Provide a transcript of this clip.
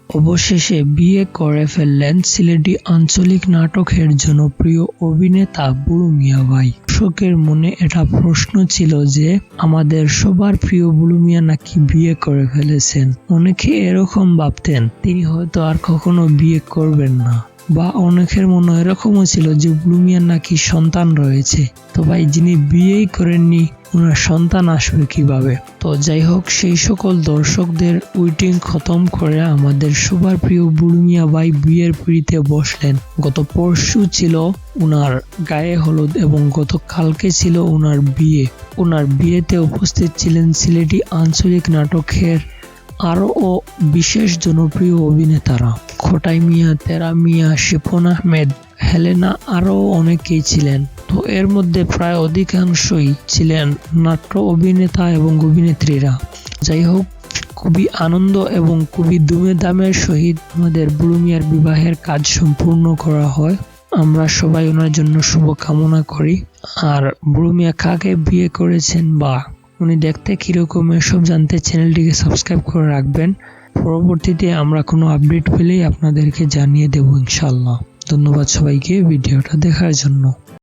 অবশেষে বিয়ে করে ফেললেন সিলেটি আঞ্চলিক নাটকের জনপ্রিয় অভিনেতা বুলু মিয়া ভাই। দর্শকের মনে এটা প্রশ্ন ছিল যে আমাদের সবার প্রিয় বুলু মিয়া নাকি বিয়ে করে ফেলেছেন। অনেকে এরকম ভাবতেন তিনি হয়তো আর কখনো বিয়ে করবেন না, বা অনেকের মনে এরকমও ছিল যে বুলু মিয়ার নাকি সন্তান রয়েছে। তো ভাই যিনি বিয়েই করেননি ওনার সন্তান আসবে কিভাবে? তো যাই হোক, সেই সকল দর্শকদের উইটিং খতম করে আমাদের সবার প্রিয় বুলু মিয়া ভাই বিয়ের পিঁড়িতে বসলেন। গত পরশু ছিল ওনার গায়ে হলুদ এবং গতকালকে ছিল ওনার বিয়ে। ওনার বিয়েতে উপস্থিত ছিলেন সিলেটি আঞ্চলিক নাটকের আরও বিশেষ জনপ্রিয় অভিনেতারা খোটাই মিয়া, তেরা মিয়া, শিপন আহমেদ, হেলেনা, আরও অনেকেই ছিলেন। তো এর মধ্যে প্রায় অধিকাংশই ছিলেন নাট্য অভিনেতা এবং অভিনেত্রীরা। যাই হোক, খুবই আনন্দ এবং খুবই দুমে দামের সহিত আমাদের বুলু মিয়ার বিবাহের কাজ সম্পূর্ণ করা হয়। আমরা সবাই ওনার জন্য শুভকামনা করি। আর বুলু মিয়া কাকে বিয়ে করেছেন বা উনি দেখতে কিরকম এসব জানতে চ্যানেলটিকে সাবস্ক্রাইব করে রাখবেন। পরবর্তীতে আমরা কোনো আপডেট পেলেই আপনাদেরকে জানিয়ে দেব ইনশাআল্লাহ। ধন্যবাদ সবাইকে ভিডিওটা দেখার জন্য।